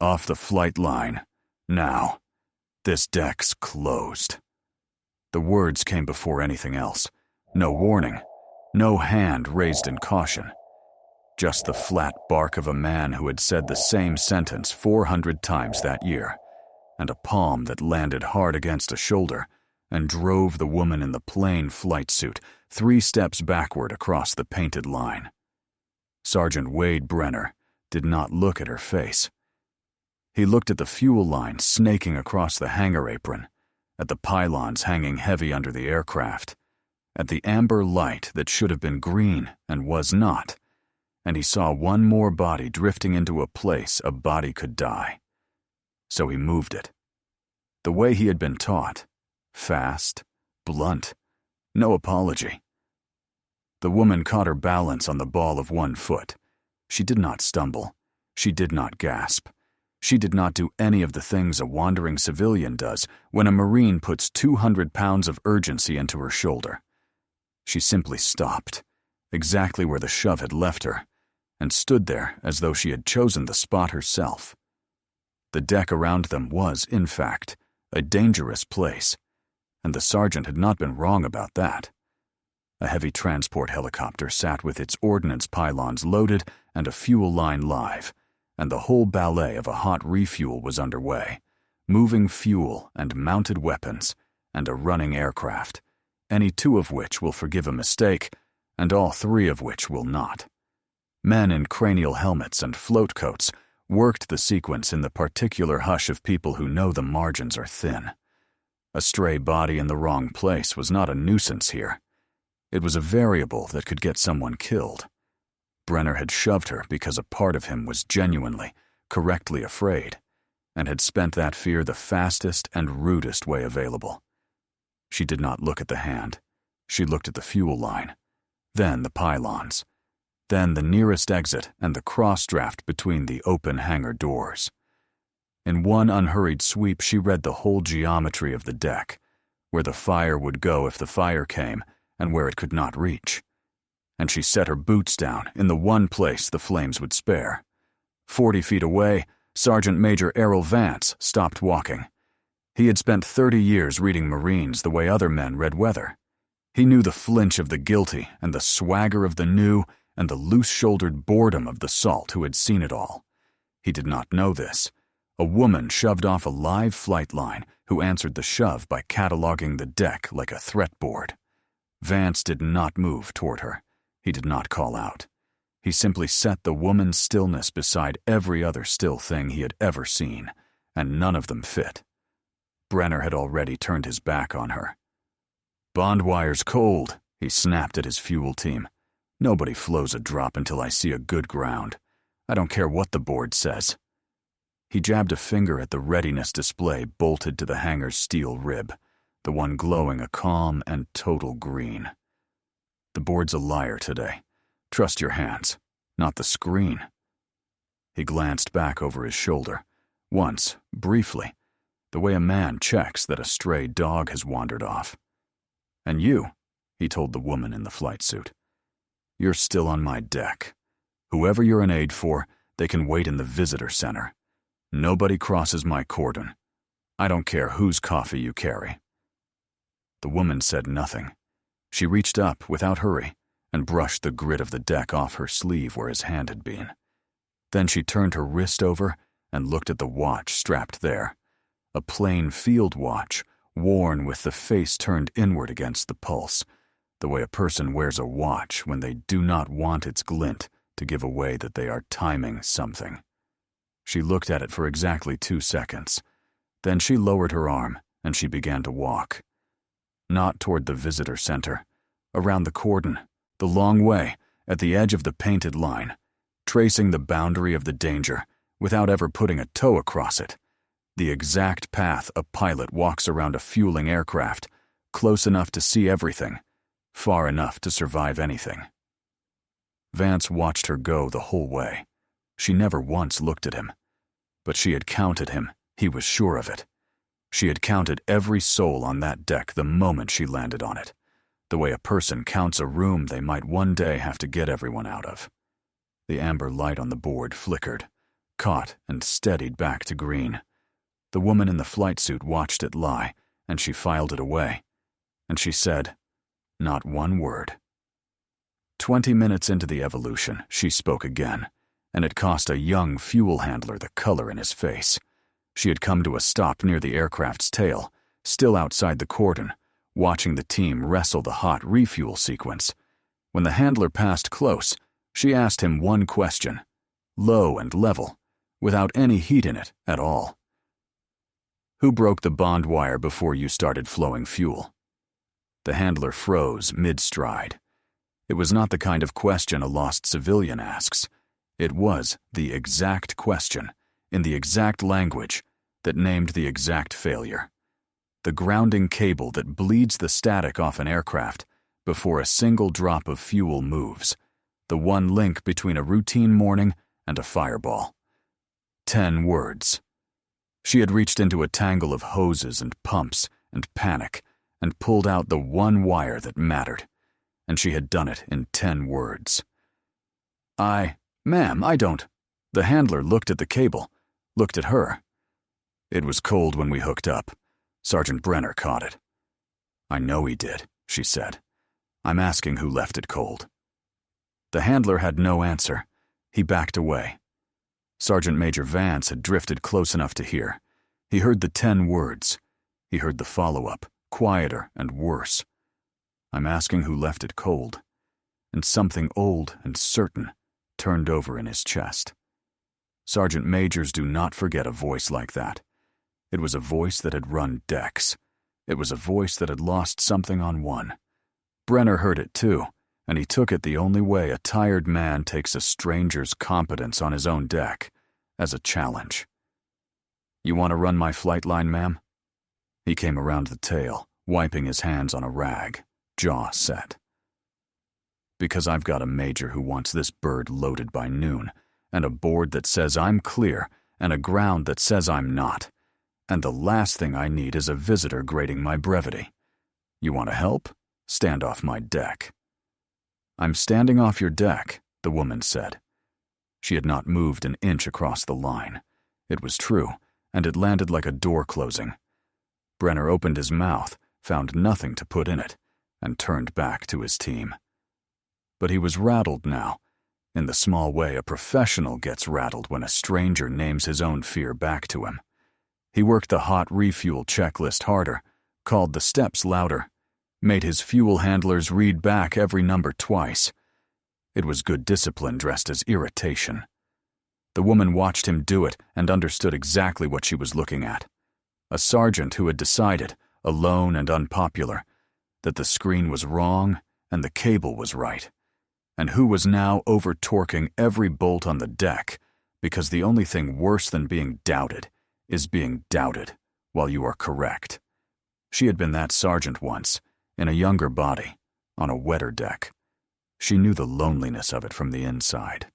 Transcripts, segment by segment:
Off the flight line. Now. This deck's closed." The words came before anything else. No warning. No hand raised in caution. Just the flat bark of a man who had said the same sentence 400 times that year, and a palm that landed hard against a shoulder and drove the woman in the plain flight suit 3 steps backward across the painted line. Sergeant Wade Brenner did not look at her face. He looked at the fuel line snaking across the hangar apron, at the pylons hanging heavy under the aircraft, at the amber light that should have been green and was not, and he saw one more body drifting into a place a body could die. So he moved it. The way he had been taught, fast, blunt, no apology. The woman caught her balance on the ball of one foot. She did not stumble. She did not gasp. She did not do any of the things a wandering civilian does when a Marine puts 200 pounds of urgency into her shoulder. She simply stopped, exactly where the shove had left her, and stood there as though she had chosen the spot herself. The deck around them was, in fact, a dangerous place, and the sergeant had not been wrong about that. A heavy transport helicopter sat with its ordnance pylons loaded and a fuel line live, and the whole ballet of a hot refuel was underway, moving fuel and mounted weapons and a running aircraft, any 2 of which will forgive a mistake and all 3 of which will not. Men in cranial helmets and float coats worked the sequence in the particular hush of people who know the margins are thin. A stray body in the wrong place was not a nuisance here. It was a variable that could get someone killed. Brenner had shoved her because a part of him was genuinely, correctly afraid, and had spent that fear the fastest and rudest way available. She did not look at the hand. She looked at the fuel line, then the pylons, then the nearest exit and the cross-draft between the open hangar doors. In one unhurried sweep, she read the whole geometry of the deck, where the fire would go if the fire came and where it could not reach. And she set her boots down in the one place the flames would spare. 40 feet away, Sergeant Major Errol Vance stopped walking. He had spent 30 years reading Marines the way other men read weather. He knew the flinch of the guilty and the swagger of the new and the loose-shouldered boredom of the salt who had seen it all. He did not know this. A woman shoved off a live flight line who answered the shove by cataloging the deck like a threat board. Vance did not move toward her. He did not call out. He simply set the woman's stillness beside every other still thing he had ever seen, and none of them fit. Brenner had already turned his back on her. "Bond wire's cold," he snapped at his fuel team. "Nobody flows a drop until I see a good ground. I don't care what the board says." He jabbed a finger at the readiness display bolted to the hangar's steel rib, the one glowing a calm and total green. "The board's a liar today. Trust your hands, not the screen." He glanced back over his shoulder, once, briefly, the way a man checks that a stray dog has wandered off. "And you," he told the woman in the flight suit, "you're still on my deck. Whoever you're an aide for, they can wait in the visitor center. Nobody crosses my cordon. I don't care whose coffee you carry." The woman said nothing. She reached up without hurry and brushed the grit of the deck off her sleeve where his hand had been. Then she turned her wrist over and looked at the watch strapped there, a plain field watch worn with the face turned inward against the pulse, the way a person wears a watch when they do not want its glint to give away that they are timing something. She looked at it for exactly 2 seconds. Then she lowered her arm and she began to walk. Not toward the visitor center, around the cordon, the long way, at the edge of the painted line, tracing the boundary of the danger without ever putting a toe across it, the exact path a pilot walks around a fueling aircraft, close enough to see everything, far enough to survive anything. Vance watched her go the whole way. She never once looked at him. But she had counted him, he was sure of it. She had counted every soul on that deck the moment she landed on it, the way a person counts a room they might one day have to get everyone out of. The amber light on the board flickered, caught and steadied back to green. The woman in the flight suit watched it lie, and she filed it away. And she said, not one word. 20 minutes into the evolution, she spoke again, and it cost a young fuel handler the color in his face. She had come to a stop near the aircraft's tail, still outside the cordon, watching the team wrestle the hot refuel sequence. When the handler passed close, she asked him one question, low and level, without any heat in it at all. Who broke the bond wire before you started flowing fuel? The handler froze mid-stride. It was not the kind of question a lost civilian asks. It was the exact question, in the exact language, that named the exact failure. The grounding cable that bleeds the static off an aircraft before a single drop of fuel moves, the one link between a routine morning and a fireball. 10 words. She had reached into a tangle of hoses and pumps and panic and pulled out the one wire that mattered, and she had done it in 10 words. Ma'am, I don't. The handler looked at the cable, looked at her. It was cold when we hooked up. Sergeant Brenner caught it. I know he did, she said. I'm asking who left it cold. The handler had no answer. He backed away. Sergeant Major Vance had drifted close enough to hear. He heard the 10 words. He heard the follow-up, quieter and worse. I'm asking who left it cold. And something old and certain turned over in his chest. Sergeant Majors do not forget a voice like that. It was a voice that had run decks. It was a voice that had lost something on one. Brenner heard it too, and he took it the only way a tired man takes a stranger's competence on his own deck, as a challenge. You want to run my flight line, ma'am? He came around the tail, wiping his hands on a rag, jaw set. Because I've got a major who wants this bird loaded by noon, and a board that says I'm clear, and a ground that says I'm not. And the last thing I need is a visitor grading my brevity. You want to help? Stand off my deck. I'm standing off your deck, the woman said. She had not moved an inch across the line. It was true, and it landed like a door closing. Brenner opened his mouth, found nothing to put in it, and turned back to his team. But he was rattled now, in the small way a professional gets rattled when a stranger names his own fear back to him. He worked the hot refuel checklist harder, called the steps louder, made his fuel handlers read back every number twice. It was good discipline dressed as irritation. The woman watched him do it and understood exactly what she was looking at. A sergeant who had decided, alone and unpopular, that the screen was wrong and the cable was right, and who was now over-torquing every bolt on the deck because the only thing worse than being doubted is being doubted while you are correct. She had been that sergeant once, in a younger body, on a wetter deck. She knew the loneliness of it from the inside.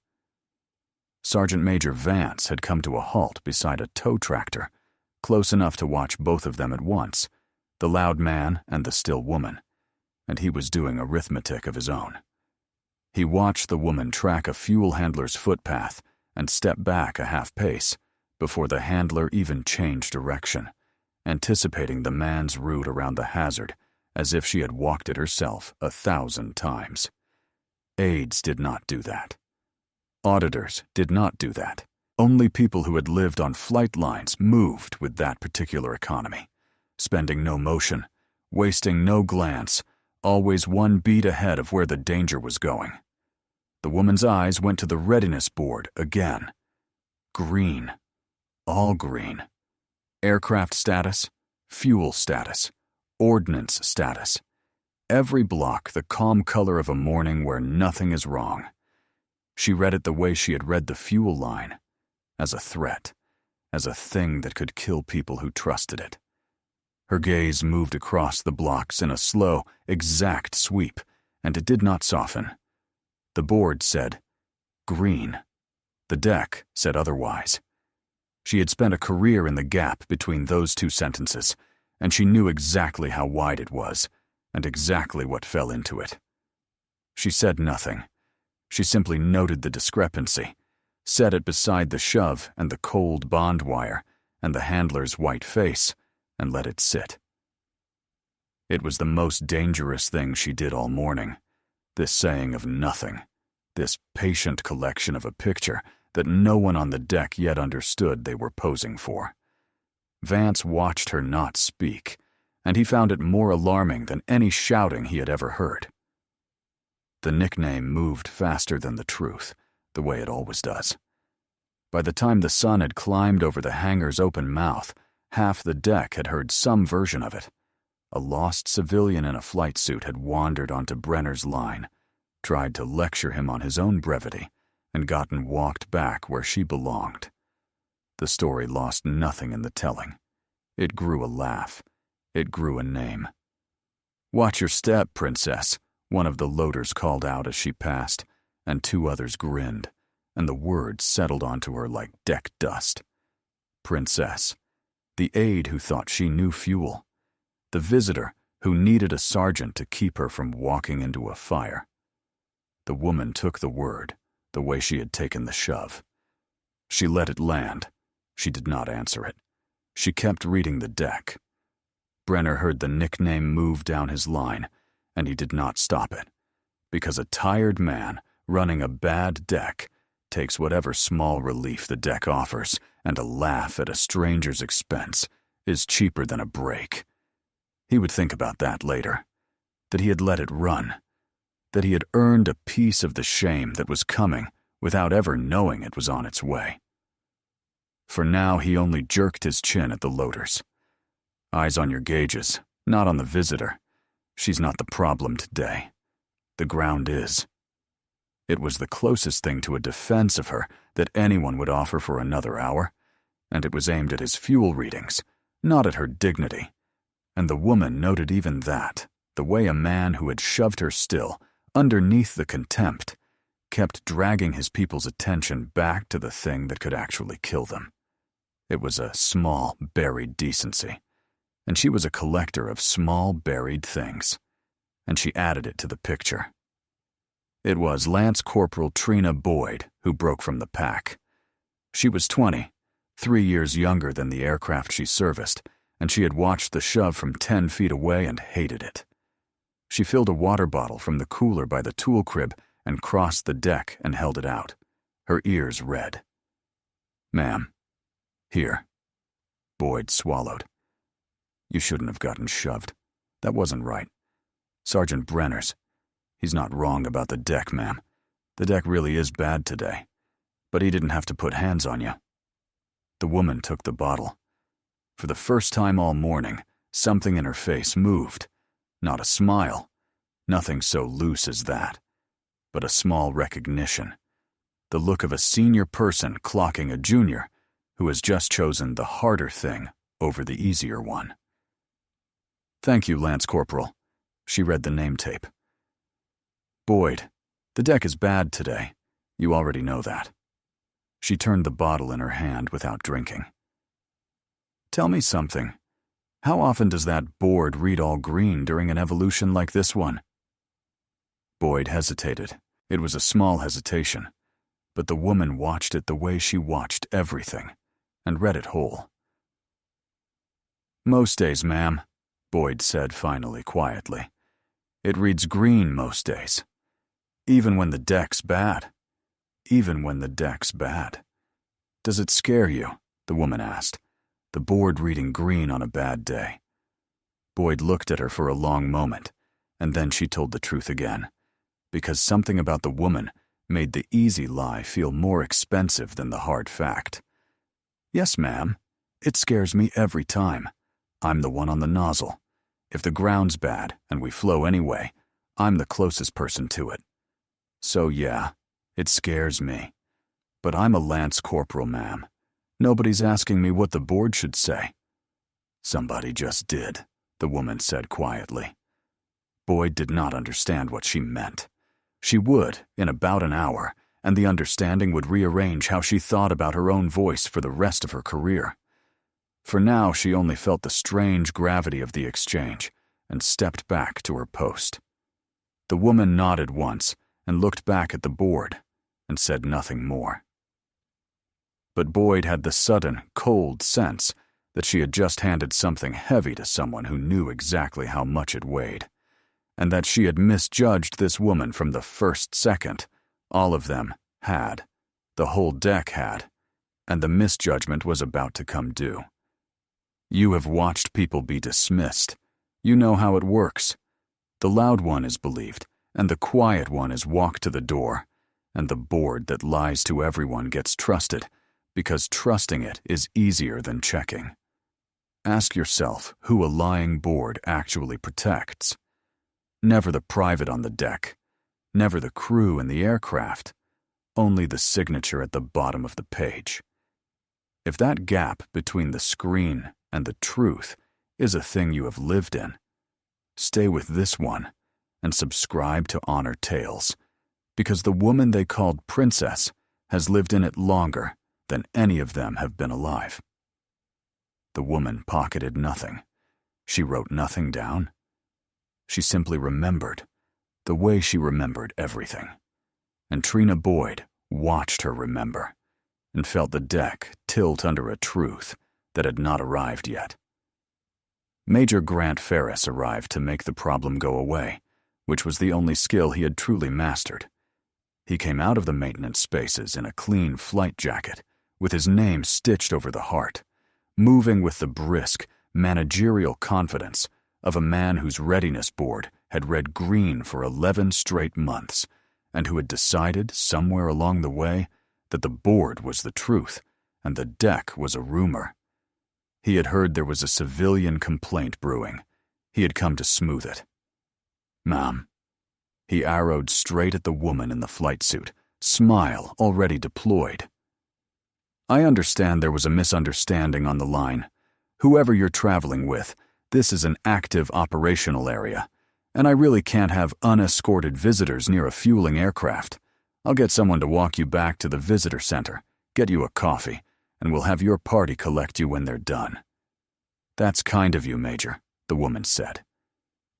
Sergeant Major Vance had come to a halt beside a tow tractor, close enough to watch both of them at once, the loud man and the still woman, and he was doing arithmetic of his own. He watched the woman track a fuel handler's footpath and step back a half pace before the handler even changed direction, anticipating the man's route around the hazard as if she had walked it herself 1,000 times. Aides did not do that. Auditors did not do that. Only people who had lived on flight lines moved with that particular economy, spending no motion, wasting no glance, always one beat ahead of where the danger was going. The woman's eyes went to the readiness board again. Green. All green. Aircraft status, fuel status, ordnance status. Every block the calm color of a morning where nothing is wrong. She read it the way she had read the fuel line, as a threat, as a thing that could kill people who trusted it. Her gaze moved across the blocks in a slow, exact sweep, and it did not soften. The board said, green. The deck said otherwise. She had spent a career in the gap between those two sentences, and she knew exactly how wide it was, and exactly what fell into it. She said nothing. She simply noted the discrepancy, set it beside the shove and the cold bond wire and the handler's white face, and let it sit. It was the most dangerous thing she did all morning, this saying of nothing, this patient collection of a picture that no one on the deck yet understood they were posing for. Vance watched her not speak, and he found it more alarming than any shouting he had ever heard. The nickname moved faster than the truth, the way it always does. By the time the sun had climbed over the hangar's open mouth, half the deck had heard some version of it. A lost civilian in a flight suit had wandered onto Brenner's line, tried to lecture him on his own brevity, and gotten walked back where she belonged. The story lost nothing in the telling. It grew a laugh. It grew a name. "Watch your step, Princess," one of the loaders called out as she passed, and two others grinned, and the words settled onto her like deck dust. Princess. The aide who thought she knew fuel. The visitor who needed a sergeant to keep her from walking into a fire. The woman took the word, the way she had taken the shove. She let it land. She did not answer it. She kept reading the deck. Brenner heard the nickname move down his line, and he did not stop it, because a tired man running a bad deck takes whatever small relief the deck offers, and a laugh at a stranger's expense is cheaper than a break. He would think about that later, that he had let it run, that he had earned a piece of the shame that was coming without ever knowing it was on its way. For now, he only jerked his chin at the loaders. Eyes on your gauges, not on the visitor. She's not the problem today. The ground is. It was the closest thing to a defense of her that anyone would offer for another hour, and it was aimed at his fuel readings, not at her dignity. And the woman noted even that, the way a man who had shoved her still, underneath the contempt, kept dragging his people's attention back to the thing that could actually kill them. It was a small, buried decency, and she was a collector of small, buried things, and she added it to the picture. It was Lance Corporal Trina Boyd who broke from the pack. She was 20, 3 years younger than the aircraft she serviced, and she had watched the shove from 10 feet away and hated it. She filled a water bottle from the cooler by the tool crib and crossed the deck and held it out, her ears red. "Ma'am, here." Boyd swallowed. "You shouldn't have gotten shoved. That wasn't right. Sergeant Brenner's. He's not wrong about the deck, ma'am. The deck really is bad today. But he didn't have to put hands on you." The woman took the bottle. For the first time all morning, something in her face moved. Not a smile. Nothing so loose as that. But a small recognition. The look of a senior person clocking a junior who has just chosen the harder thing over the easier one. "Thank you, Lance Corporal." She read the name tape. "Boyd, the deck is bad today. You already know that." She turned the bottle in her hand without drinking. "Tell me something. How often does that board read all green during an evolution like this one?" Boyd hesitated. It was a small hesitation, but the woman watched it the way she watched everything, and read it whole. "Most days, ma'am," Boyd said finally, quietly. "It reads green most days. Even when the deck's bad. Even when the deck's bad." "Does it scare you?" the woman asked. "The board reading green on a bad day." Boyd looked at her for a long moment, and then she told the truth again, because something about the woman made the easy lie feel more expensive than the hard fact. "Yes, ma'am. It scares me every time. I'm the one on the nozzle. If the ground's bad and we flow anyway, I'm the closest person to it. So yeah, it scares me. But I'm a Lance Corporal, ma'am. Nobody's asking me what the board should say." "Somebody just did," the woman said quietly. Boyd did not understand what she meant. She would, in about an hour, and the understanding would rearrange how she thought about her own voice for the rest of her career. For now, she only felt the strange gravity of the exchange and stepped back to her post. The woman nodded once and looked back at the board and said nothing more. but Boyd had the sudden, cold sense that she had just handed something heavy to someone who knew exactly how much it weighed, and that she had misjudged this woman from the first second. All of them had. The whole deck had. And the misjudgment was about to come due. You have watched people be dismissed. You know how it works. The loud one is believed, and the quiet one is walked to the door, and the board that lies to everyone gets trusted, because trusting it is easier than checking. Ask yourself who a lying board actually protects. Never the private on the deck, never the crew in the aircraft, only the signature at the bottom of the page. If that gap between the screen and the truth is a thing you have lived in, stay with this one and subscribe to Honor Tales, because the woman they called Princess has lived in it longer than any of them have been alive. The woman pocketed nothing. She wrote nothing down. She simply remembered, the way she remembered everything. And Trina Boyd watched her remember, and felt the deck tilt under a truth that had not arrived yet. Major Grant Ferris arrived to make the problem go away, which was the only skill he had truly mastered. He came out of the maintenance spaces in a clean flight jacket, with his name stitched over the heart, moving with the brisk, managerial confidence of a man whose readiness board had read green for 11 straight months, and who had decided somewhere along the way that the board was the truth and the deck was a rumor. He had heard there was a civilian complaint brewing. He had come to smooth it. "Ma'am." He arrowed straight at the woman in the flight suit, smile already deployed. "I understand there was a misunderstanding on the line. Whoever you're traveling with, this is an active operational area, and I really can't have unescorted visitors near a fueling aircraft. I'll get someone to walk you back to the visitor center, get you a coffee, and we'll have your party collect you when they're done." "That's kind of you, Major," the woman said.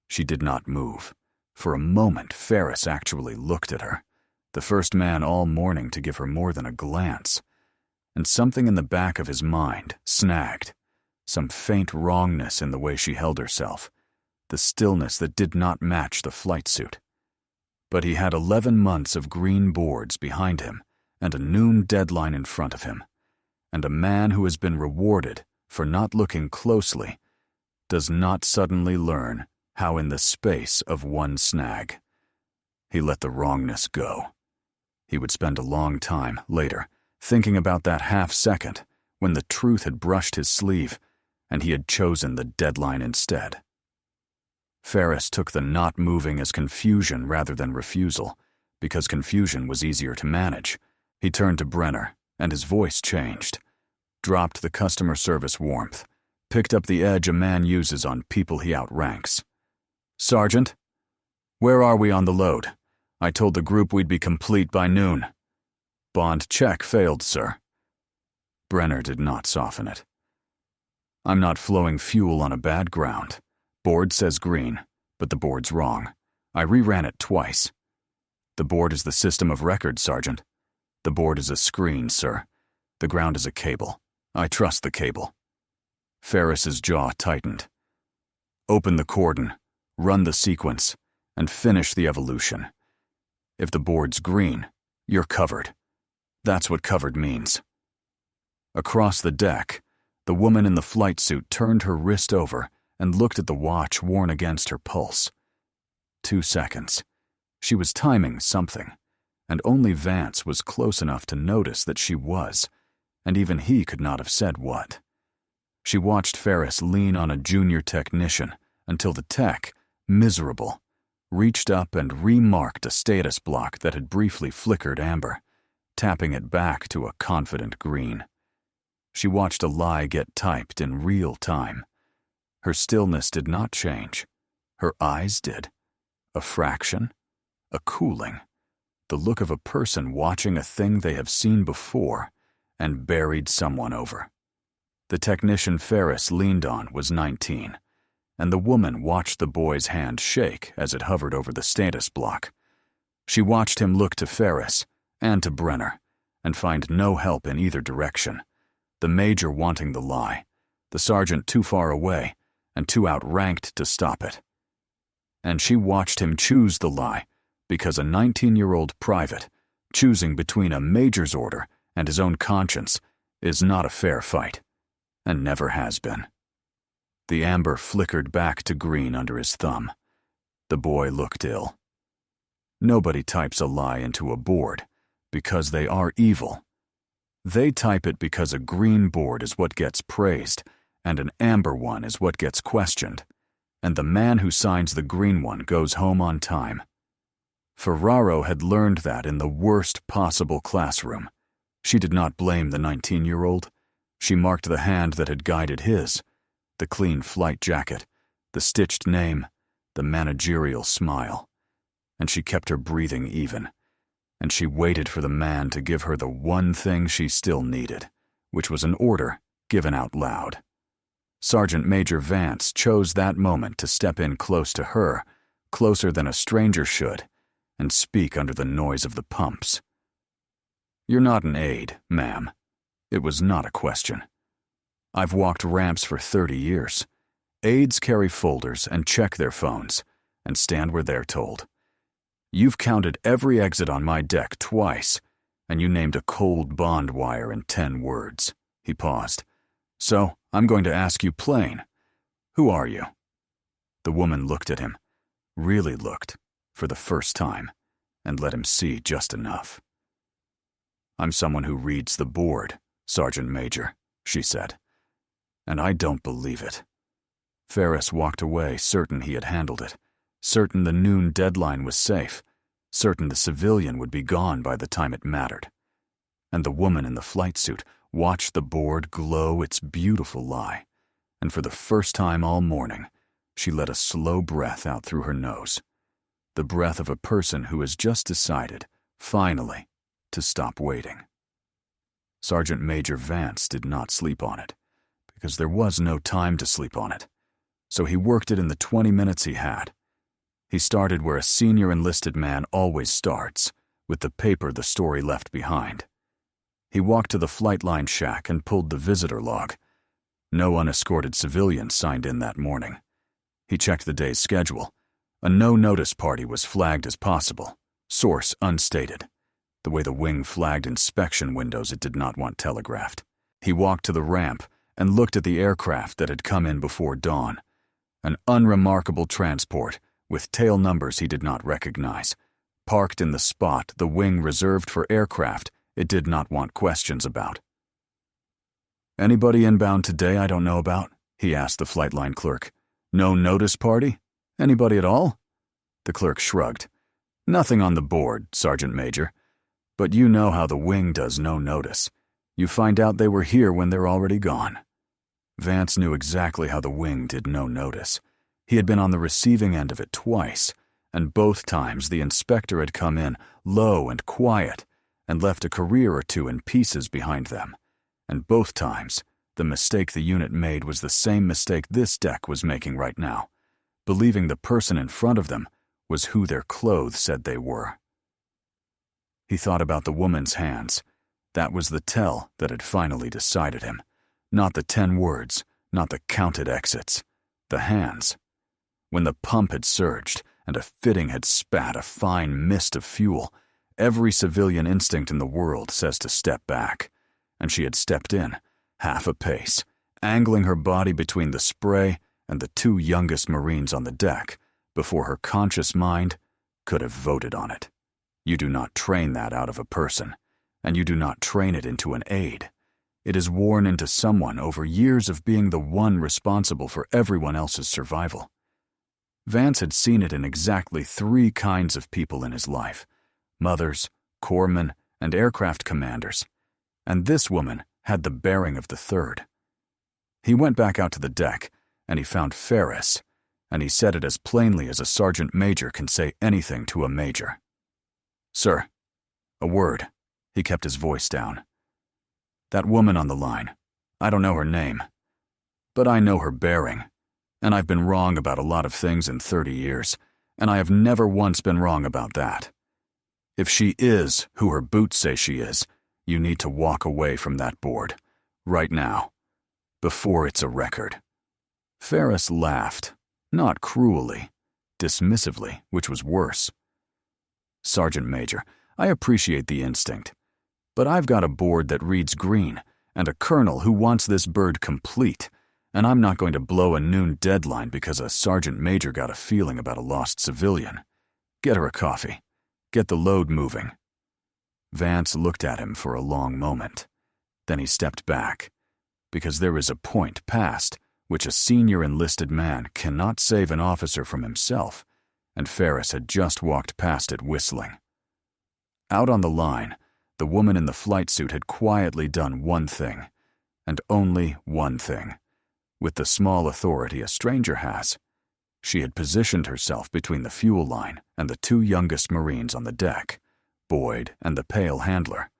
She did not move. For a moment, Ferris actually looked at her, the first man all morning to give her more than a glance. And something in the back of his mind snagged, some faint wrongness in the way she held herself, the stillness that did not match the flight suit. But he had 11 months of green boards behind him and a noon deadline in front of him, and a man who has been rewarded for not looking closely does not suddenly learn how in the space of one snag. He let the wrongness go. He would spend a long time later thinking about that half-second when the truth had brushed his sleeve and he had chosen the deadline instead. Ferris took the not moving as confusion rather than refusal, because confusion was easier to manage. He turned to Brenner, and his voice changed, dropped the customer service warmth, picked up the edge a man uses on people he outranks. "Sergeant, where are we on the load? I told the group we'd be complete by noon." "Bond check failed, sir." Brenner did not soften it. "I'm not flowing fuel on a bad ground. Board says green, but the board's wrong. I reran it twice." "The board is the system of record, Sergeant." "The board is a screen, sir. The ground is a cable. I trust the cable." Ferris's jaw tightened. "Open the cordon, run the sequence, and finish the evolution. If the board's green, you're covered. That's what covered means." Across the deck, the woman in the flight suit turned her wrist over and looked at the watch worn against her pulse. 2 seconds. She was timing something, and only Vance was close enough to notice that she was, and even he could not have said what. She watched Ferris lean on a junior technician until the tech, miserable, reached up and remarked a status block that had briefly flickered amber, tapping it back to a confident green. She watched a lie get typed in real time. Her stillness did not change. Her eyes did. A fraction, a cooling, the look of a person watching a thing they have seen before and buried someone over. The technician Ferris leaned on was 19, and the woman watched the boy's hand shake as it hovered over the status block. She watched him look to Ferris and to Brenner, and find no help in either direction. The major wanting the lie, the sergeant too far away and too outranked to stop it. And she watched him choose the lie because a 19-year-old private choosing between a major's order and his own conscience is not a fair fight, and never has been. The amber flickered back to green under his thumb. The boy looked ill. Nobody types a lie into a board because they are evil. They type it because a green board is what gets praised and an amber one is what gets questioned, and the man who signs the green one goes home on time. Ferraro had learned that in the worst possible classroom. She did not blame the 19-year-old. She marked the hand that had guided his, the clean flight jacket, the stitched name, the managerial smile. And she kept her breathing even, and she waited for the man to give her the one thing she still needed, which was an order given out loud. Sergeant Major Vance chose that moment to step in close to her, closer than a stranger should, and speak under the noise of the pumps. "You're not an aide, ma'am." It was not a question. "I've walked ramps for 30 years. Aides carry folders and check their phones, and stand where they're told. You've counted every exit on my deck twice, and you named a cold bond wire in 10 words. He paused. "So, I'm going to ask you plain. Who are you?" The woman looked at him, really looked, for the first time, and let him see just enough. "I'm someone who reads the board, Sergeant Major," she said. "And I don't believe it." Ferris walked away, certain he had handled it, certain the noon deadline was safe, certain the civilian would be gone by the time it mattered. And the woman in the flight suit watched the board glow its beautiful lie, and for the first time all morning, she let a slow breath out through her nose, the breath of a person who has just decided, finally, to stop waiting. Sergeant Major Vance did not sleep on it, because there was no time to sleep on it, so he worked it in the 20 minutes he had. He started where a senior enlisted man always starts, with the paper the story left behind. He walked to the flight line shack and pulled the visitor log. No unescorted civilians signed in that morning. He checked the day's schedule. A no-notice party was flagged as possible, source unstated. The way the wing flagged inspection windows it did not want telegraphed. He walked to the ramp and looked at the aircraft that had come in before dawn. An unremarkable transport with tail numbers he did not recognize, parked in the spot the wing reserved for aircraft it did not want questions about. "Anybody inbound today I don't know about?" he asked the flight line clerk. "No notice party? Anybody at all?" The clerk shrugged. "Nothing on the board, Sergeant Major. But you know how the wing does no notice. You find out they were here when they're already gone." Vance knew exactly how the wing did no notice. He had been on the receiving end of it twice, and both times the inspector had come in low and quiet and left a career or two in pieces behind them. And both times, the mistake the unit made was the same mistake this deck was making right now, believing the person in front of them was who their clothes said they were. He thought about the woman's hands. That was the tell that had finally decided him. Not the 10 words, not the counted exits. The hands. When the pump had surged and a fitting had spat a fine mist of fuel, every civilian instinct in the world says to step back, and she had stepped in, half a pace, angling her body between the spray and the 2 youngest Marines on the deck, before her conscious mind could have voted on it. You do not train that out of a person, and you do not train it into an aide. It is worn into someone over years of being the one responsible for everyone else's survival. Vance had seen it in exactly 3 kinds of people in his life: mothers, corpsmen, and aircraft commanders, and this woman had the bearing of the 3rd. He went back out to the deck, and he found Ferris, and he said it as plainly as a sergeant major can say anything to a major. "Sir, a word." He kept his voice down. "That woman on the line, I don't know her name, but I know her bearing, and I've been wrong about a lot of things in 30 years, and I have never once been wrong about that. If she is who her boots say she is, You need to walk away from that board. Right now. Before it's a record." Ferris laughed, not cruelly, dismissively, which was worse. "Sergeant Major, I appreciate the instinct, but I've got a board that reads green and a colonel who wants this bird complete, and I'm not going to blow a noon deadline because a sergeant major got a feeling about a lost civilian. Get her a coffee. Get the load moving." Vance looked at him for a long moment. Then he stepped back, because there is a point past which a senior enlisted man cannot save an officer from himself, and Ferris had just walked past it whistling. Out on the line, the woman in the flight suit had quietly done one thing, and only one thing, with the small authority a stranger has. She had positioned herself between the fuel line and the two youngest Marines on the deck, Boyd and the pale handler,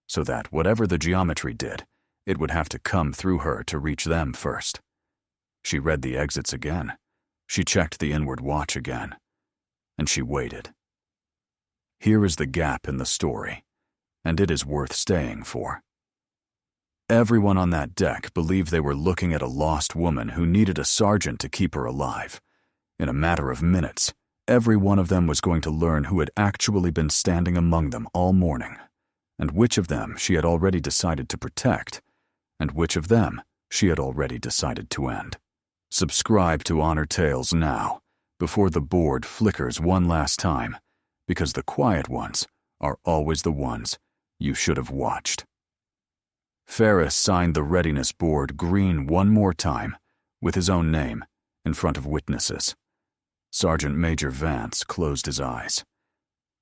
so that whatever the geometry did, it would have to come through her to reach them first. She read the exits again. She checked the inward watch again. And she waited. Here is the gap in the story, and it is worth staying for. Everyone on that deck believed they were looking at a lost woman who needed a sergeant to keep her alive. In a matter of minutes, every one of them was going to learn who had actually been standing among them all morning, and which of them she had already decided to protect, and which of them she had already decided to end. Subscribe to Honor Tales now, before the board flickers one last time, because the quiet ones are always the ones you should have watched. Ferris signed the readiness board green one more time, with his own name, in front of witnesses. Sergeant Major Vance closed his eyes.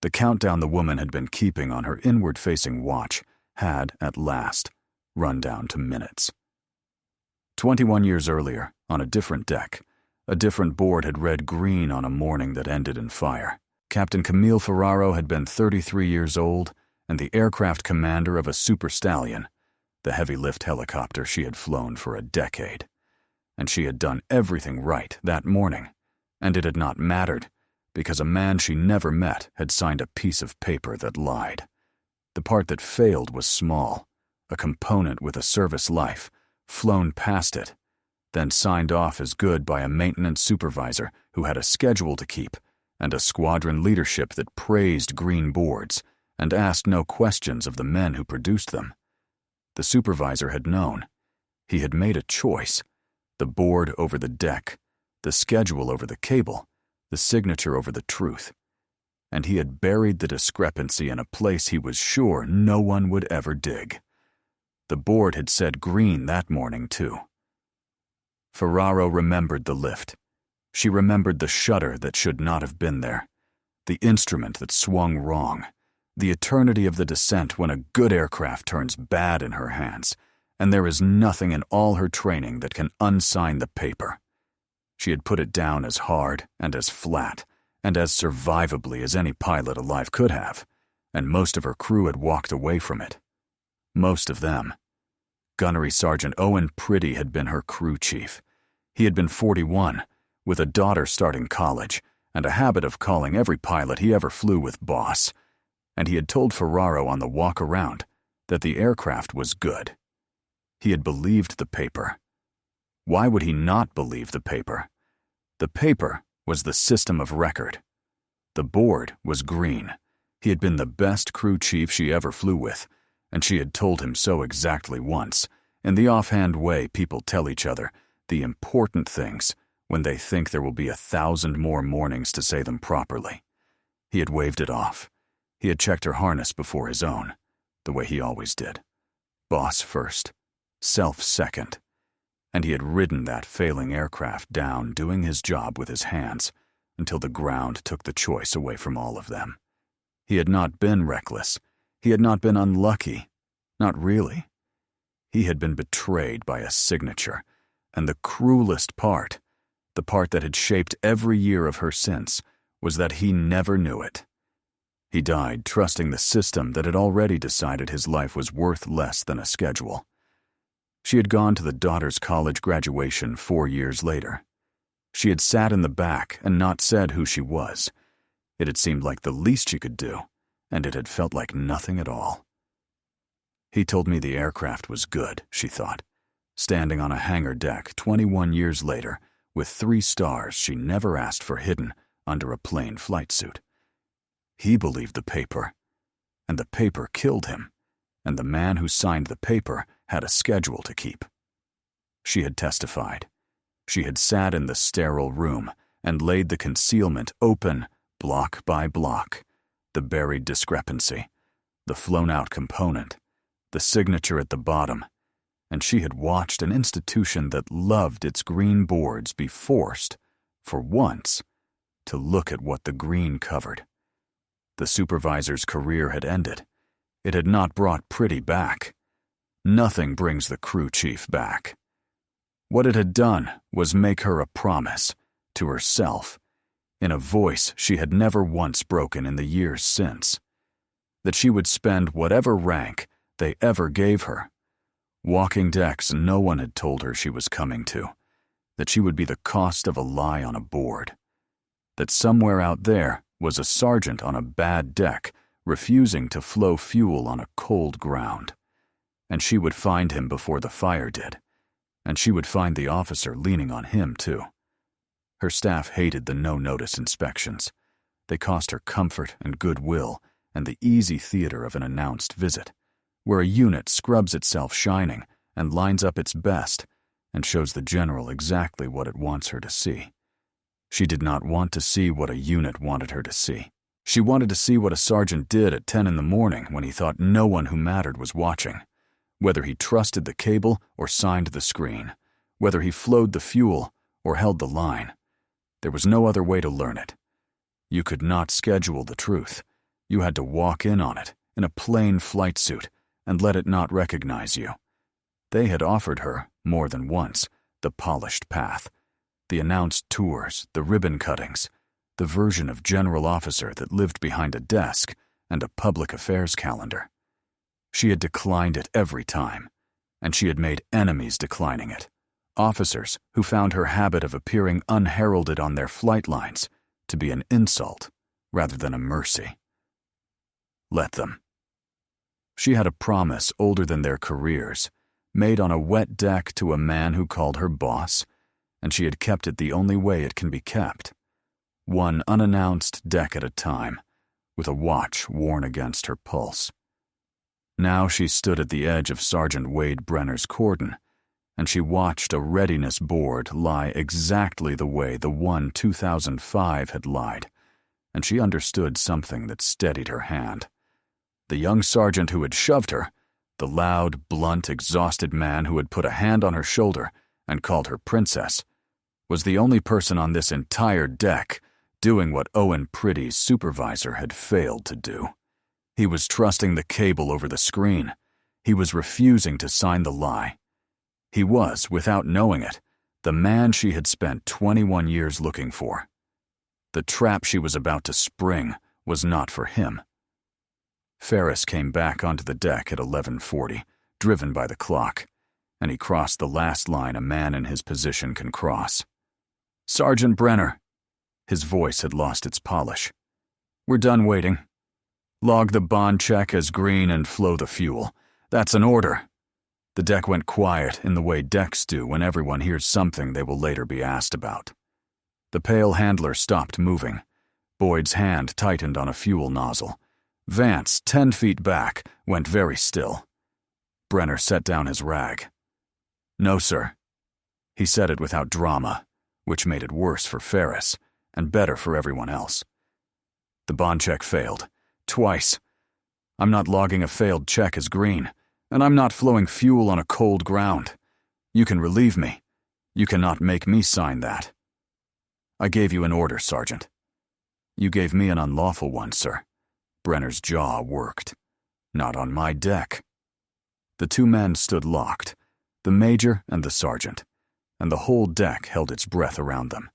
The countdown the woman had been keeping on her inward-facing watch had, at last, run down to minutes. 21 years earlier, on a different deck, a different board had read green on a morning that ended in fire. Captain Camille Ferraro had been 33 years old and the aircraft commander of a Super Stallion, the heavy-lift helicopter she had flown for a decade. And she had done everything right that morning, and it had not mattered, because a man she never met had signed a piece of paper that lied. The part that failed was small, a component with a service life, flown past it, then signed off as good by a maintenance supervisor who had a schedule to keep and a squadron leadership that praised green boards and asked no questions of the men who produced them. The supervisor had known. He had made a choice, the board over the deck, the schedule over the cable, the signature over the truth, and he had buried the discrepancy in a place he was sure no one would ever dig. The board had said green that morning, too. Ferraro remembered the lift. She remembered the shutter that should not have been there, the instrument that swung wrong, the eternity of the descent when a good aircraft turns bad in her hands, and there is nothing in all her training that can unsign the paper. She had put it down as hard and as flat and as survivably as any pilot alive could have, and most of her crew had walked away from it. Most of them. Gunnery Sergeant Owen Priddy had been her crew chief. He had been 41, with a daughter starting college, and a habit of calling every pilot he ever flew with boss, and he had told Ferraro on the walk around that the aircraft was good. He had believed the paper. Why would he not believe the paper? The paper was the system of record. The board was green. He had been the best crew chief she ever flew with, and she had told him so exactly once, in the offhand way people tell each other the important things when they think there will be 1,000 more mornings to say them properly. He had waved it off. He had checked her harness before his own, the way he always did. Boss first, self second. And he had ridden that failing aircraft down doing his job with his hands until the ground took the choice away from all of them. He had not been reckless. He had not been unlucky. Not really. He had been betrayed by a signature, and the cruelest part, the part that had shaped every year of her since, was that he never knew it. He died trusting the system that had already decided his life was worth less than a schedule. She had gone to the daughter's college graduation 4 years later. She had sat in the back and not said who she was. It had seemed like the least she could do, and it had felt like nothing at all. He told me the aircraft was good, she thought, standing on a hangar deck 21 years later with 3 stars she never asked for hidden under a plain flight suit. He believed the paper, and the paper killed him, and the man who signed the paper had a schedule to keep. She had testified. She had sat in the sterile room and laid the concealment open block by block, the buried discrepancy, the flown-out component, the signature at the bottom, and she had watched an institution that loved its green boards be forced, for once, to look at what the green covered. The supervisor's career had ended. It had not brought Pretty back. Nothing brings the crew chief back. What it had done was make her a promise, to herself, in a voice she had never once broken in the years since, that she would spend whatever rank they ever gave her, walking decks no one had told her she was coming to, that she would be the cost of a lie on a board, that somewhere out there was a sergeant on a bad deck refusing to flow fuel on a cold ground, and she would find him before the fire did, and she would find the officer leaning on him too. Her staff hated the no-notice inspections. They cost her comfort and goodwill and the easy theater of an announced visit, where a unit scrubs itself shining and lines up its best and shows the general exactly what it wants her to see. She did not want to see what a unit wanted her to see. She wanted to see what a sergeant did at 10 in the morning when he thought no one who mattered was watching, whether he trusted the cable or signed the screen, whether he flowed the fuel or held the line. There was no other way to learn it. You could not schedule the truth. You had to walk in on it, in a plain flight suit, and let it not recognize you. They had offered her, more than once, the polished path, the announced tours, the ribbon cuttings, the version of general officer that lived behind a desk and a public affairs calendar. She had declined it every time, and she had made enemies declining it, officers who found her habit of appearing unheralded on their flight lines to be an insult rather than a mercy. Let them. She had a promise older than their careers, made on a wet deck to a man who called her boss, and she had kept it the only way it can be kept, one unannounced deck at a time, with a watch worn against her pulse. Now she stood at the edge of Sergeant Wade Brenner's cordon, and she watched a readiness board lie exactly the way the one 2005 had lied, and she understood something that steadied her hand. The young sergeant who had shoved her, the loud, blunt, exhausted man who had put a hand on her shoulder and called her princess, was the only person on this entire deck doing what Owen Pretty's supervisor had failed to do. He was trusting the cable over the screen. He was refusing to sign the lie. He was, without knowing it, the man she had spent 21 years looking for. The trap she was about to spring was not for him. Ferris came back onto the deck at 11:40, driven by the clock, and he crossed the last line a man in his position can cross. "Sergeant Brenner." His voice had lost its polish. "We're done waiting. Log the bond check as green and flow the fuel. That's an order." The deck went quiet in the way decks do when everyone hears something they will later be asked about. The pale handler stopped moving. Boyd's hand tightened on a fuel nozzle. Vance, 10 feet back, went very still. Brenner set down his rag. "No, sir." He said it without drama, which made it worse for Ferris and better for everyone else. "The bond check failed. Twice. I'm not logging a failed check as green, and I'm not flowing fuel on a cold ground. You can relieve me. You cannot make me sign that." "I gave you an order, Sergeant." "You gave me an unlawful one, sir." Brenner's jaw worked. "Not on my deck." The 2 men stood locked, the major and the sergeant, and the whole deck held its breath around them.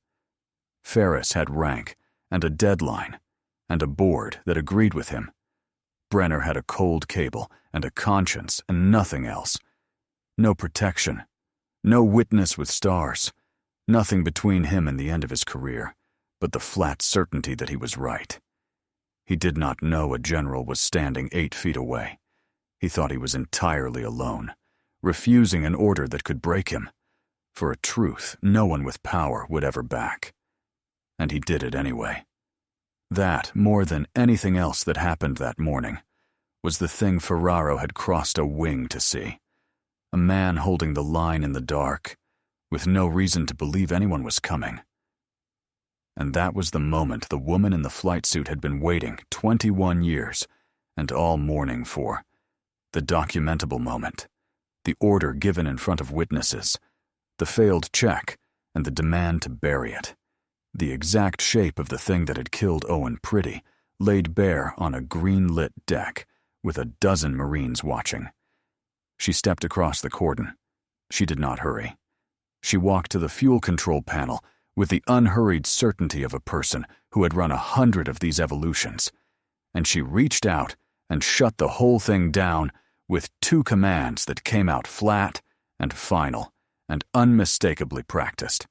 Ferris had rank and a deadline and a board that agreed with him. Brenner had a cold cable and a conscience and nothing else. No protection, no witness with stars, nothing between him and the end of his career, but the flat certainty that he was right. He did not know a general was standing 8 feet away. He thought he was entirely alone, refusing an order that could break him, for a truth no one with power would ever back. And he did it anyway. That, more than anything else that happened that morning, was the thing Ferraro had crossed a wing to see. A man holding the line in the dark, with no reason to believe anyone was coming. And that was the moment the woman in the flight suit had been waiting 21 years and all morning for. The documentable moment, the order given in front of witnesses, the failed check, and the demand to bury it. The exact shape of the thing that had killed Owen Pretty, laid bare on a green-lit deck, with a dozen Marines watching. She stepped across the cordon. She did not hurry. She walked to the fuel control panel with the unhurried certainty of a person who had run 100 of these evolutions, and she reached out and shut the whole thing down with 2 commands that came out flat and final and unmistakably practiced.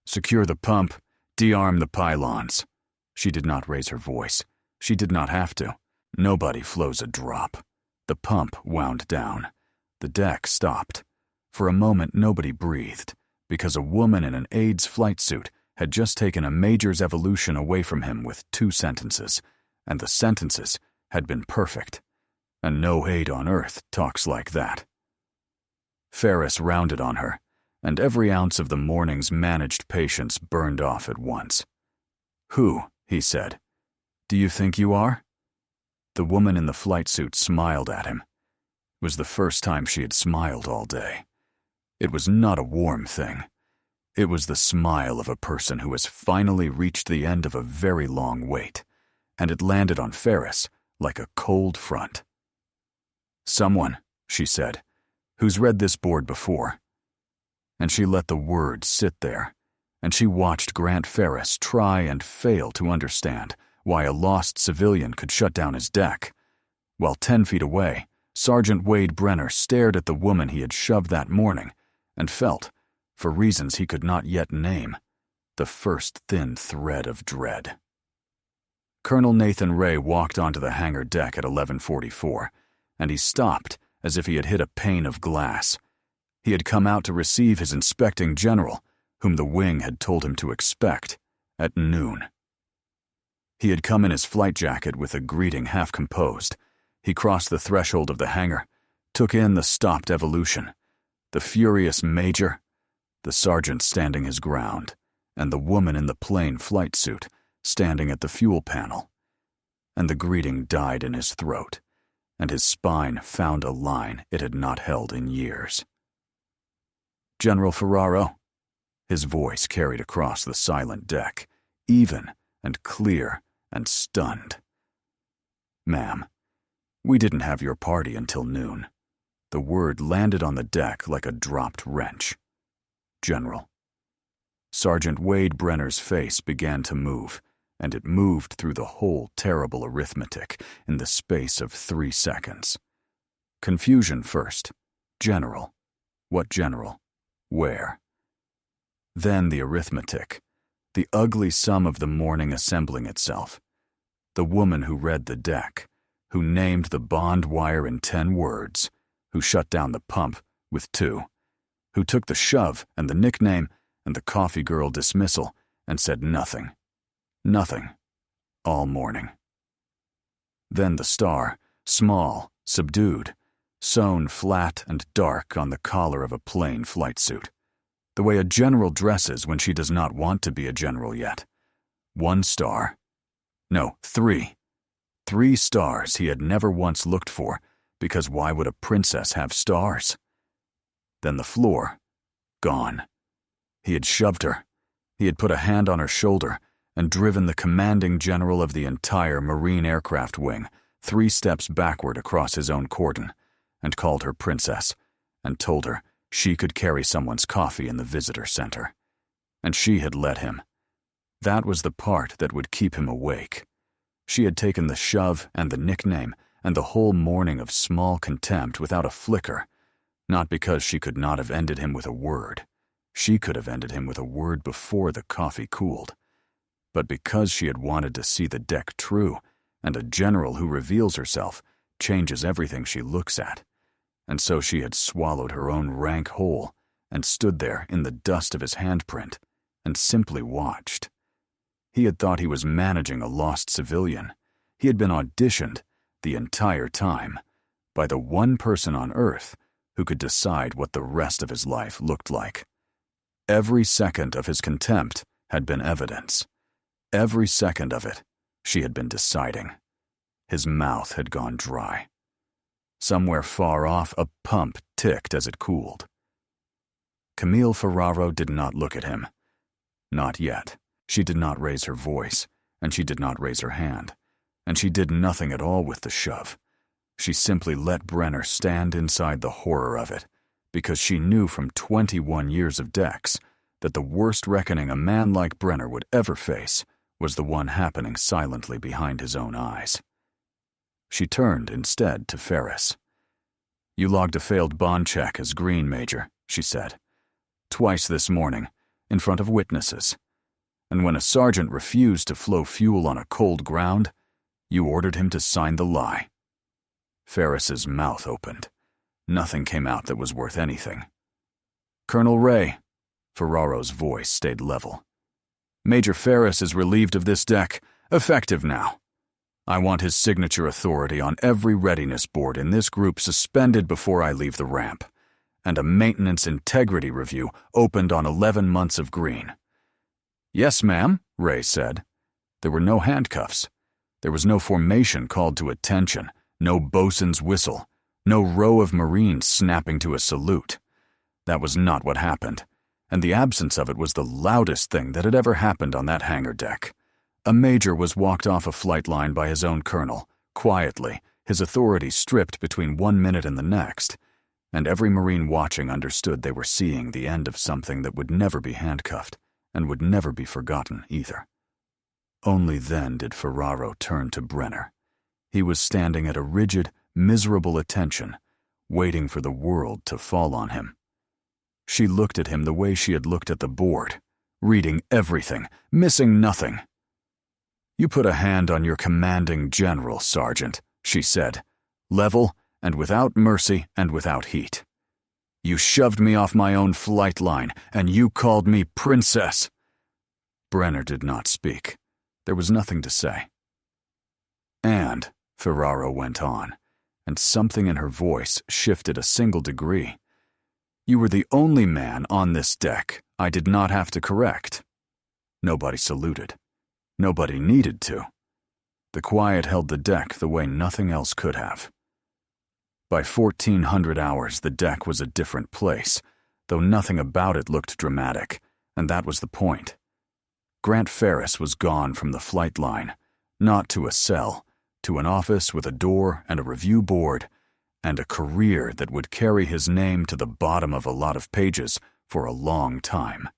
Secure the pump, de-arm the pylons. She did not raise her voice. She did not have to. Nobody flows a drop. The pump wound down. The deck stopped. For a moment nobody breathed, because a woman in an aide's flight suit had just taken a major's evolution away from him with 2 sentences, and the sentences had been perfect. And no aide on earth talks like that. Ferris rounded on her, and every ounce of the morning's managed patience burned off at once. "Who?" he said. "Do you think you are?" The woman in the flight suit smiled at him. It was the first time she had smiled all day. It was not a warm thing. It was the smile of a person who has finally reached the end of a very long wait, and it landed on Ferris like a cold front. "Someone," she said, "who's read this board before." And she let the words sit there, and she watched Grant Ferris try and fail to understand why a lost civilian could shut down his deck, while 10 feet away, Sergeant Wade Brenner stared at the woman he had shoved that morning and felt, for reasons he could not yet name, the first thin thread of dread. Colonel Nathan Ray walked onto the hangar deck at 11:44, and he stopped as if he had hit a pane of glass. He had come out to receive his inspecting general, whom the wing had told him to expect, at noon. He had come in his flight jacket with a greeting half composed. He crossed the threshold of the hangar, took in the stopped evolution, the furious major, the sergeant standing his ground, and the woman in the plain flight suit standing at the fuel panel. And the greeting died in his throat, and his spine found a line it had not held in years. "General Ferraro," his voice carried across the silent deck, even and clear and stunned. "Ma'am, we didn't have your party until noon." The word landed on the deck like a dropped wrench. "General." Sergeant Wade Brenner's face began to move, and it moved through the whole terrible arithmetic in the space of 3 seconds. Confusion first. General. What general? Where? Then the arithmetic, the ugly sum of the morning assembling itself. The woman who read the deck, who named the bond wire in 10 words, who shut down the pump with 2, who took the shove and the nickname and the coffee girl dismissal and said nothing. Nothing. All morning. Then the star, small, subdued, sewn flat and dark on the collar of a plain flight suit, the way a general dresses when she does not want to be a general yet. 1 star. No, 3. 3 stars he had never once looked for, because why would a princess have stars? Then the floor. Gone. He had shoved her. He had put a hand on her shoulder and driven the commanding general of the entire Marine aircraft wing 3 steps backward across his own cordon, and called her princess, and told her she could carry someone's coffee in the visitor center. And she had let him. That was the part that would keep him awake. She had taken the shove and the nickname and the whole morning of small contempt without a flicker, not because she could not have ended him with a word. She could have ended him with a word before the coffee cooled. But because she had wanted to see the deck true, and a general who reveals herself changes everything she looks at, and so she had swallowed her own rank whole and stood there in the dust of his handprint and simply watched. He had thought he was managing a lost civilian. He had been auditioned the entire time by the one person on Earth who could decide what the rest of his life looked like. Every second of his contempt had been evidence. Every second of it, she had been deciding. His mouth had gone dry. Somewhere far off, a pump ticked as it cooled. Camille Ferraro did not look at him. Not yet. She did not raise her voice, and she did not raise her hand, and she did nothing at all with the shove. She simply let Brenner stand inside the horror of it, because she knew from 21 years of Dex that the worst reckoning a man like Brenner would ever face was the one happening silently behind his own eyes. She turned instead to Ferris. "You logged a failed bond check as green, Major," she said. "Twice this morning, in front of witnesses. And when a sergeant refused to flow fuel on a cold ground, you ordered him to sign the lie." Ferris's mouth opened. Nothing came out that was worth anything. "Colonel Ray," Ferraro's voice stayed level. "Major Ferris is relieved of this deck, effective now. I want his signature authority on every readiness board in this group suspended before I leave the ramp, and a maintenance integrity review opened on 11 months of green." "Yes, ma'am," Ray said. There were no handcuffs. There was no formation called to attention, no bosun's whistle, no row of Marines snapping to a salute. That was not what happened, and the absence of it was the loudest thing that had ever happened on that hangar deck. A major was walked off a flight line by his own colonel, quietly, his authority stripped between 1 minute and the next, and every Marine watching understood they were seeing the end of something that would never be handcuffed and would never be forgotten either. Only then did Ferraro turn to Brenner. He was standing at a rigid, miserable attention, waiting for the world to fall on him. She looked at him the way she had looked at the board, reading everything, missing nothing. "You put a hand on your commanding general, Sergeant," she said, level and without mercy and without heat. "You shoved me off my own flight line, and you called me princess." Brenner did not speak. There was nothing to say. "And," Ferraro went on, and something in her voice shifted a single degree, "you were the only man on this deck I did not have to correct." Nobody saluted. Nobody needed to. The quiet held the deck the way nothing else could have. By 1400 hours, the deck was a different place, though nothing about it looked dramatic, and that was the point. Grant Ferris was gone from the flight line, not to a cell, to an office with a door and a review board, and a career that would carry his name to the bottom of a lot of pages for a long time.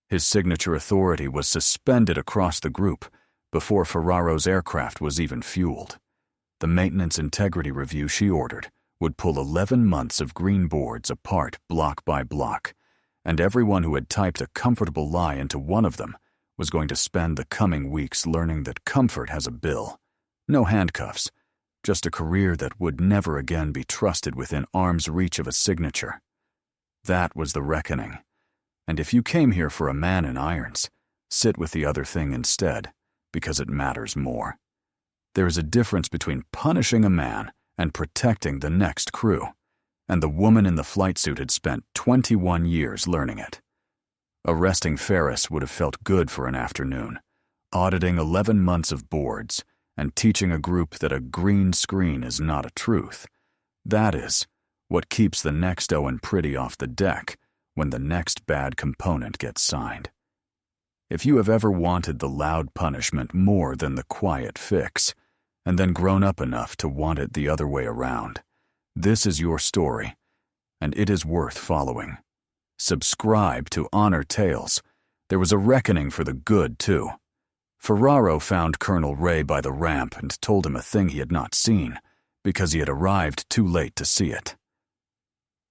His signature authority was suspended across the group before Ferraro's aircraft was even fueled. The maintenance integrity review she ordered would pull 11 months of green boards apart block by block, and everyone who had typed a comfortable lie into one of them was going to spend the coming weeks learning that comfort has a bill. No handcuffs, just a career that would never again be trusted within arm's reach of a signature. That was the reckoning. And if you came here for a man in irons, sit with the other thing instead, because it matters more. There is a difference between punishing a man and protecting the next crew, and the woman in the flight suit had spent 21 years learning it. Arresting Ferris would have felt good for an afternoon, auditing 11 months of boards, and teaching a group that a green screen is not a truth. That is what keeps the next Owen Pretty off the deck when the next bad component gets signed. If you have ever wanted the loud punishment more than the quiet fix, and then grown up enough to want it the other way around, this is your story, and it is worth following. Subscribe to Honor Tales. There was a reckoning for the good, too. Ferraro found Colonel Ray by the ramp and told him a thing he had not seen, because he had arrived too late to see it.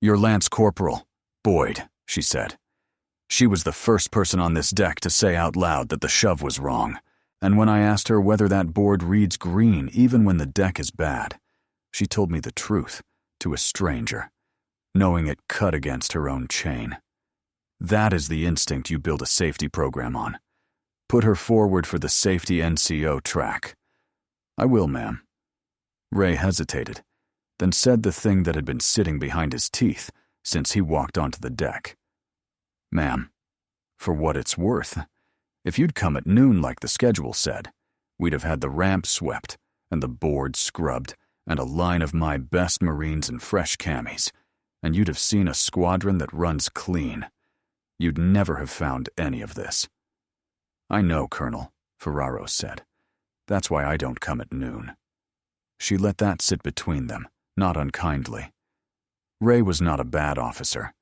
"Your Lance Corporal, Boyd," she said. She was the first person on this deck to say out loud that the shove was wrong, and when I asked her whether that board reads green even when the deck is bad, She told me the truth, to a stranger, knowing it cut against her own chain. That is the instinct you build a safety program on. Put her forward for the safety NCO track. I will, ma'am. Ray hesitated, then said the thing that had been sitting behind his teeth since he walked onto the deck. Ma'am, for what it's worth, if you'd come at noon like the schedule said, we'd have had the ramp swept and the board scrubbed and a line of my best Marines in fresh camis, and you'd have seen a squadron that runs clean. You'd never have found any of this. I know, Colonel, Ferraro said. That's why I don't come at noon. She let that sit between them, not unkindly. Ray was not a bad officer.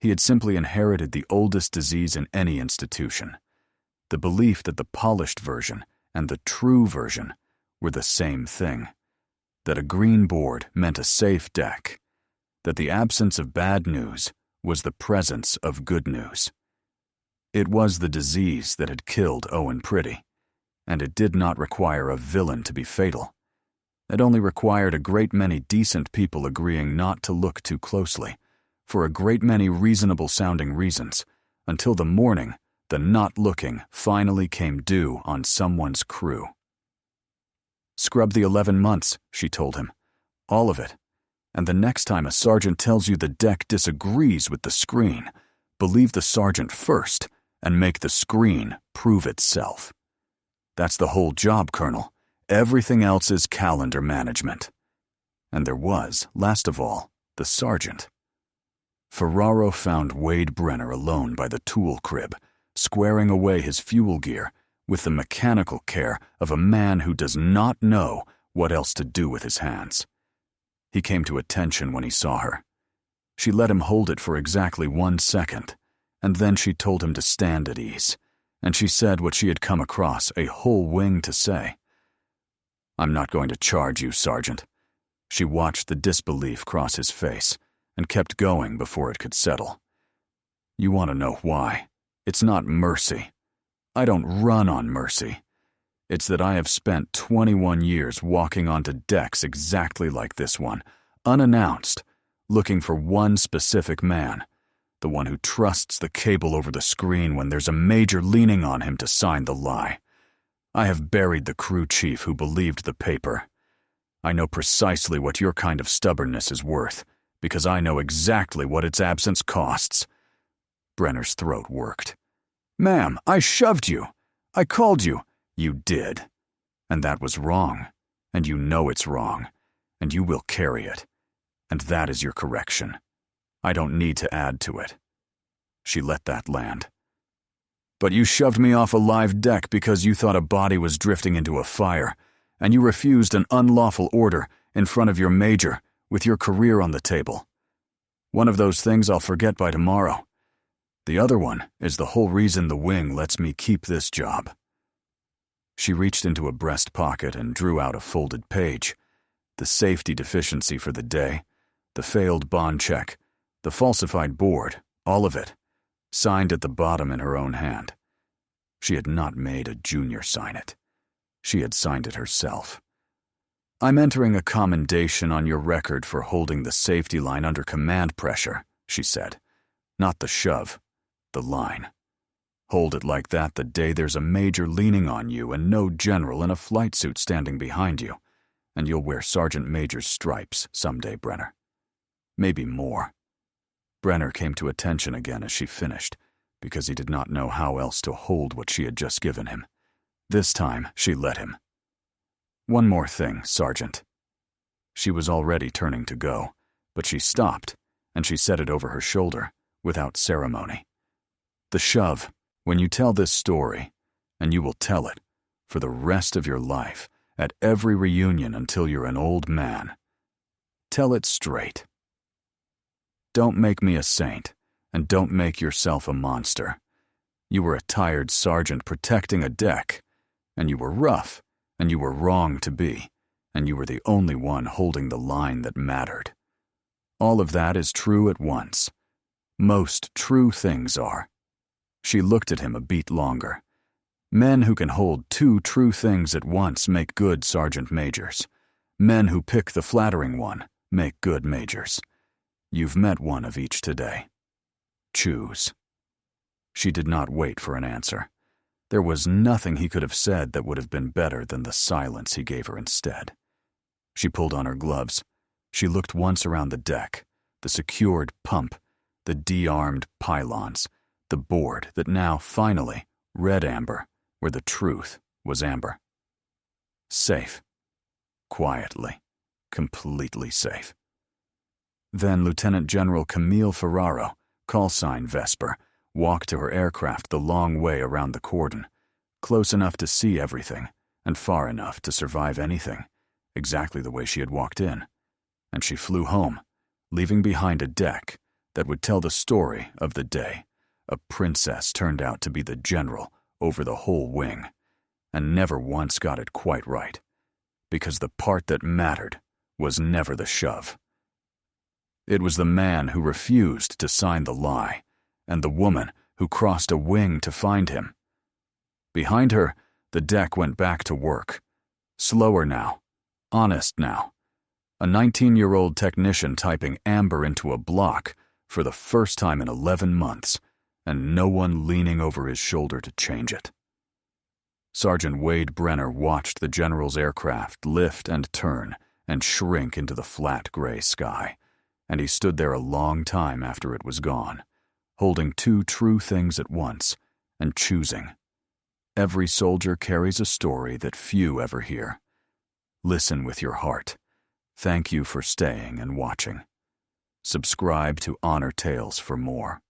He had simply inherited the oldest disease in any institution, the belief that the polished version and the true version were the same thing, that a green board meant a safe deck, that the absence of bad news was the presence of good news. It was the disease that had killed Owen Pretty, and it did not require a villain to be fatal. It only required a great many decent people agreeing not to look too closely, for a great many reasonable-sounding reasons, until the morning the not looking finally came due on someone's crew. Scrub the 11 months, she told him. All of it. And the next time a sergeant tells you the deck disagrees with the screen, believe the sergeant first and make the screen prove itself. That's the whole job, Colonel. Everything else is calendar management. And there was, last of all, the sergeant. Ferraro found Wade Brenner alone by the tool crib, squaring away his fuel gear with the mechanical care of a man who does not know what else to do with his hands. He came to attention when he saw her. She let him hold it for exactly 1 second, and then she told him to stand at ease, and she said what she had come across a whole wing to say. I'm not going to charge you, Sergeant. She watched the disbelief cross his face and kept going before it could settle. You want to know why? It's not mercy. I don't run on mercy. It's that I have spent 21 years walking onto decks exactly like this one, unannounced, looking for one specific man, the one who trusts the cable over the screen when there's a major leaning on him to sign the lie. I have buried the crew chief who believed the paper. I know precisely what your kind of stubbornness is worth, because I know exactly what its absence costs. Brenner's throat worked. Ma'am, I shoved you. I called you. You did. And that was wrong. And you know it's wrong. And you will carry it. And that is your correction. I don't need to add to it. She let that land. But you shoved me off a live deck because you thought a body was drifting into a fire, and you refused an unlawful order in front of your major with your career on the table. One of those things I'll forget by tomorrow. The other one is the whole reason the wing lets me keep this job. She reached into a breast pocket and drew out a folded page. The safety deficiency for the day, the failed bond check, the falsified board, all of it, signed at the bottom in her own hand. She had not made a junior sign it. She had signed it herself. I'm entering a commendation on your record for holding the safety line under command pressure, she said. Not the shove, the line. Hold it like that the day there's a major leaning on you and no general in a flight suit standing behind you, and you'll wear Sergeant Major's stripes someday, Brenner. Maybe more. Brenner came to attention again as she finished, because he did not know how else to hold what she had just given him. This time, she let him. One more thing, Sergeant. She was already turning to go, but she stopped, and she said it over her shoulder, without ceremony. The shove, when you tell this story, and you will tell it, for the rest of your life, at every reunion until you're an old man. Tell it straight. Don't make me a saint, and don't make yourself a monster. You were a tired sergeant protecting a deck, and you were rough, and you were wrong to be, and you were the only one holding the line that mattered. All of that is true at once. Most true things are. She looked at him a beat longer. Men who can hold two true things at once make good sergeant majors. Men who pick the flattering one make good majors. You've met one of each today. Choose. She did not wait for an answer. There was nothing he could have said that would have been better than the silence he gave her instead. She pulled on her gloves. She looked once around the deck, the secured pump, the de-armed pylons, the board that now, finally, read amber where the truth was amber. Safe. Quietly. Completely safe. Then Lieutenant General Camille Ferraro, callsign Vesper, walked to her aircraft the long way around the cordon, close enough to see everything and far enough to survive anything, exactly the way she had walked in. And she flew home, leaving behind a deck that would tell the story of the day a princess turned out to be the general over the whole wing, and never once got it quite right, because the part that mattered was never the shove. It was the man who refused to sign the lie, and the woman who crossed a wing to find him. Behind her, the deck went back to work. Slower now. Honest now. A 19-year-old technician typing amber into a block for the first time in 11 months, and no one leaning over his shoulder to change it. Sergeant Wade Brenner watched the general's aircraft lift and turn and shrink into the flat gray sky, and he stood there a long time after it was gone, holding two true things at once and choosing. Every soldier carries a story that few ever hear. Listen with your heart. Thank you for staying and watching. Subscribe to Honor Tales for more.